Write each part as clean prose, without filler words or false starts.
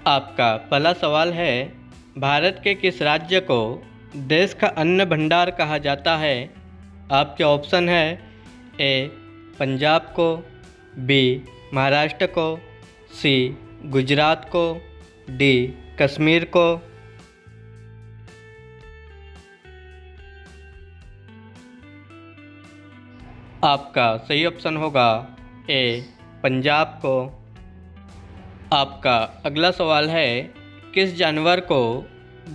आपका पहला सवाल है, भारत के किस राज्य को देश का अन्न भंडार कहा जाता है? आपके ऑप्शन है ए पंजाब को, बी महाराष्ट्र को, सी गुजरात को, डी कश्मीर को। आपका सही ऑप्शन होगा ए पंजाब को। आपका अगला सवाल है, किस जानवर को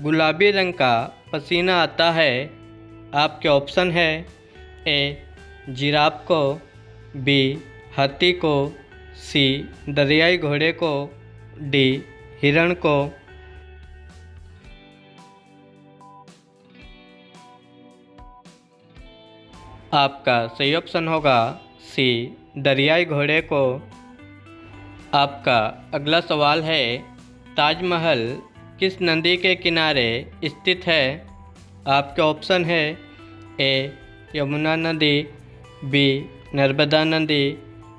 गुलाबी रंग का पसीना आता है? आपके ऑप्शन है ए जिराफ को, बी हाथी को, सी दरियाई घोड़े को, डी हिरण को। आपका सही ऑप्शन होगा सी दरियाई घोड़े को। आपका अगला सवाल है, ताजमहल किस नदी के किनारे स्थित है? आपके ऑप्शन है ए यमुना नदी, बी नर्मदा नदी,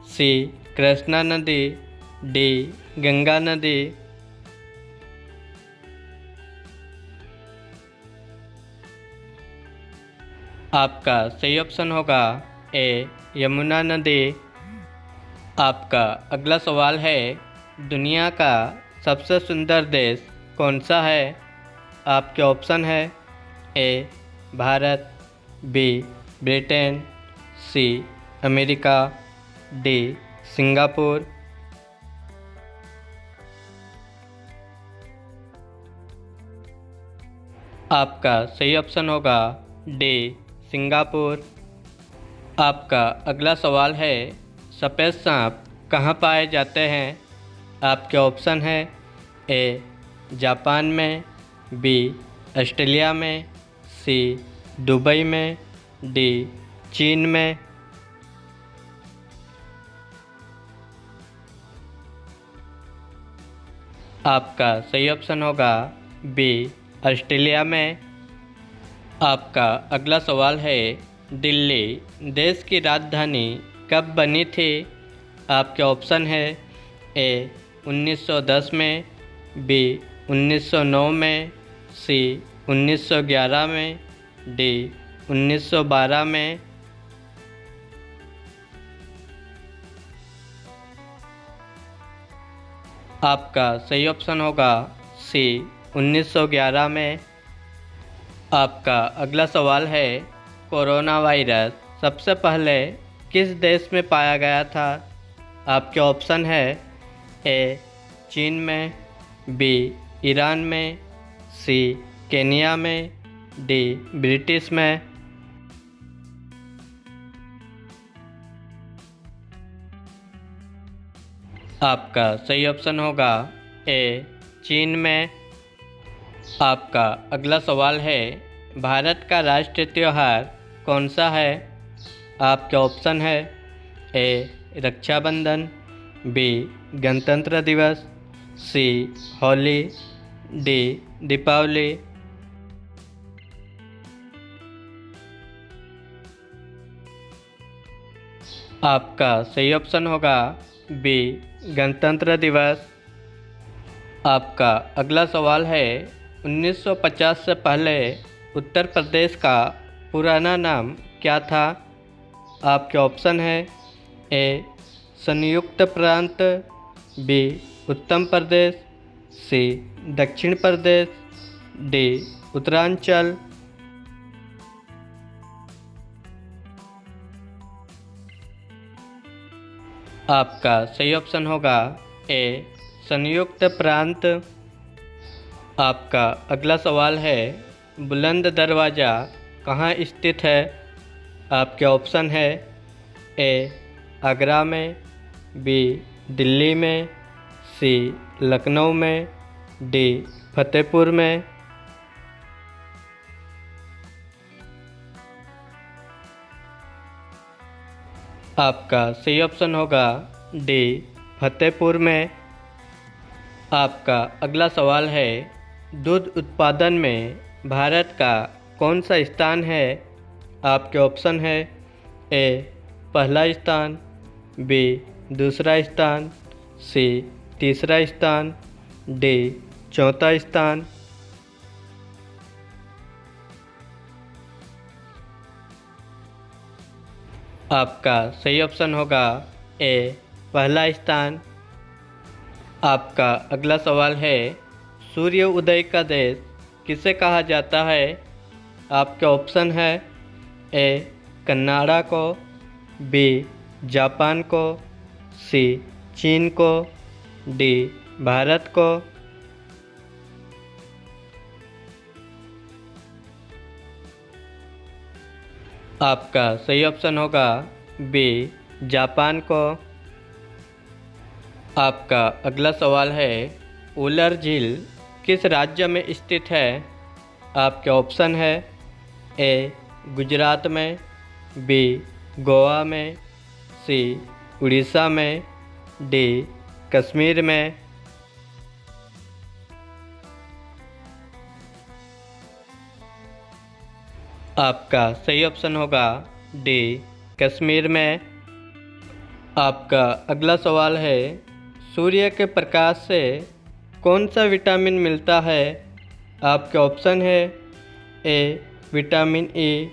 सी कृष्णा नदी, डी गंगा नदी। आपका सही ऑप्शन होगा ए यमुना नदी। आपका अगला सवाल है, दुनिया का सबसे सुंदर देश कौन सा है? आपके ऑप्शन है A Bharat, B Britain, C America, D Singapore. आपका सही ऑप्शन होगा डी सिंगापुर। आपका अगला सवाल है, सफ़ेद सांप कहाँ पाए जाते हैं? आपके ऑप्शन है ए जापान में, बी ऑस्ट्रेलिया में, सी दुबई में, डी चीन में। आपका सही ऑप्शन होगा बी ऑस्ट्रेलिया में। आपका अगला सवाल है, दिल्ली देश की राजधानी कब बनी थी? आपके ऑप्शन है ए 1910 में, बी 1909 में, सी 1911 में, डी 1912 में। आपका सही ऑप्शन होगा सी 1911 में। आपका अगला सवाल है, कोरोना वायरस सबसे पहले किस देश में पाया गया था? आपके ऑप्शन है ए चीन में, बी ईरान में, सी केन्या में, डी ब्रिटिश में। आपका सही ऑप्शन होगा ए चीन में। आपका अगला सवाल है, भारत का राष्ट्रीय त्यौहार कौन सा है? आपके ऑप्शन है ए रक्षाबंधन, बी गणतंत्र दिवस, सी होली, डी दीपावली। आपका सही ऑप्शन होगा बी गणतंत्र दिवस। आपका अगला सवाल है, 1950 से पहले उत्तर प्रदेश का पुराना नाम क्या था? आपके ऑप्शन है ए संयुक्त प्रांत, बी उत्तर प्रदेश, सी दक्षिण प्रदेश, डी उत्तरांचल। आपका सही ऑप्शन होगा ए संयुक्त प्रांत। आपका अगला सवाल है, बुलंद दरवाज़ा कहाँ स्थित है? आपके ऑप्शन है ए आगरा में, बी दिल्ली में, सी लखनऊ में, डी फतेहपुर में। आपका सही ऑप्शन होगा डी फतेहपुर में। आपका अगला सवाल है, दूध उत्पादन में भारत का कौन सा स्थान है? आपके ऑप्शन है ए पहला स्थान, बी दूसरा स्थान, सी तीसरा स्थान, डी चौथा स्थान। आपका सही ऑप्शन होगा ए पहला स्थान। आपका अगला सवाल है, सूर्य उदय का देश किसे कहा जाता है? आपके ऑप्शन है ए कनाडा को, बी जापान को, सी चीन को, डी भारत को। आपका सही ऑप्शन होगा बी जापान को। आपका अगला सवाल है, उलर झील किस राज्य में स्थित है? आपके ऑप्शन है ए गुजरात में, बी गोवा में, सी उड़ीसा में, डी कश्मीर में। आपका सही ऑप्शन होगा डी कश्मीर में। आपका अगला सवाल है, सूर्य के प्रकाश से कौन सा विटामिन मिलता है? आपके ऑप्शन है A vitamin E,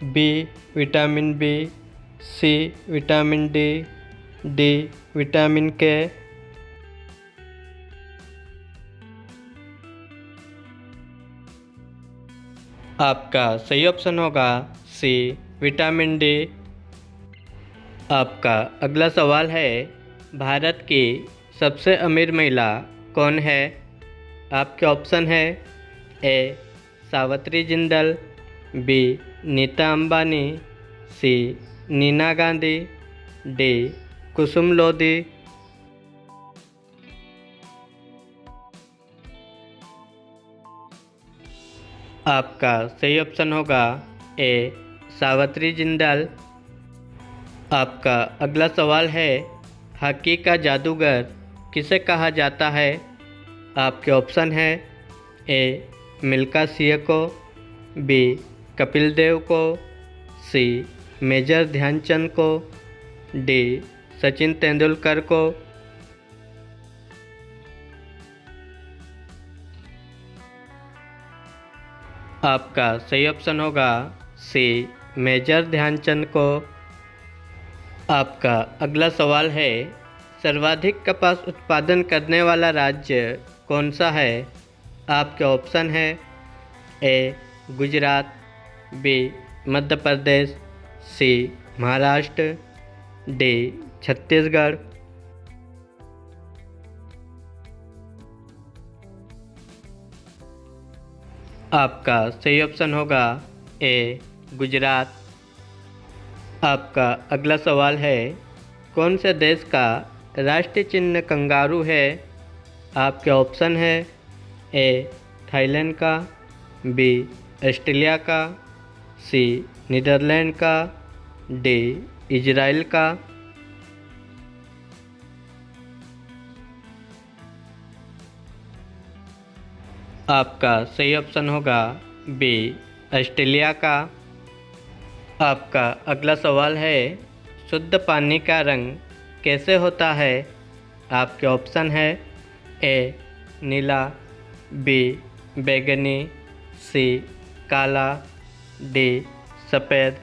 B vitamin B, C vitamin D, D vitamin K. आपका सही ऑप्शन होगा सी विटामिन डी। आपका अगला सवाल है, भारत की सबसे अमीर महिला कौन है? आपके ऑप्शन है ए सावित्री जिंदल, बी नीता अंबानी, सी नीना गांधी, डी कुसुम लोधी। आपका सही ऑप्शन होगा ए सावित्री जिंदल। आपका अगला सवाल है, हॉकी का जादूगर किसे कहा जाता है? आपके ऑप्शन है ए मिल्खा सिंह को, बी कपिल देव को, सी मेजर ध्यानचंद को, डी सचिन तेंदुलकर को। आपका सही ऑप्शन होगा सी मेजर ध्यानचंद को। आपका अगला सवाल है, सर्वाधिक कपास उत्पादन करने वाला राज्य कौन सा है? आपके ऑप्शन है ए गुजरात, बी मध्य प्रदेश, सी महाराष्ट्र, डी छत्तीसगढ़। आपका सही ऑप्शन होगा ए गुजरात। आपका अगला सवाल है, कौन से देश का राष्ट्रीय चिन्ह कंगारू है? आपके ऑप्शन है ए थाईलैंड का, बी ऑस्ट्रेलिया का, सी नीदरलैंड का, डी इजराइल का। आपका सही ऑप्शन होगा बी ऑस्ट्रेलिया का। आपका अगला सवाल है, शुद्ध पानी का रंग कैसे होता है? आपके ऑप्शन है ए नीला, बी बैंगनी, सी काला, डी सफ़ेद।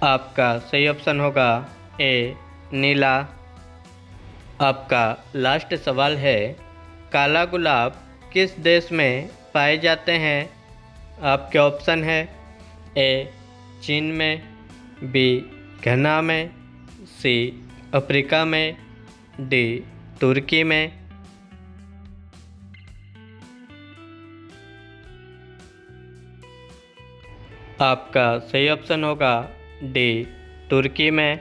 आपका सही ऑप्शन होगा ए नीला। आपका लास्ट सवाल है, काला गुलाब किस देश में पाए जाते हैं? आपके ऑप्शन है ए चीन में, बी घना में, सी अफ्रीका में, डी तुर्की में। आपका सही ऑप्शन होगा डी तुर्की में।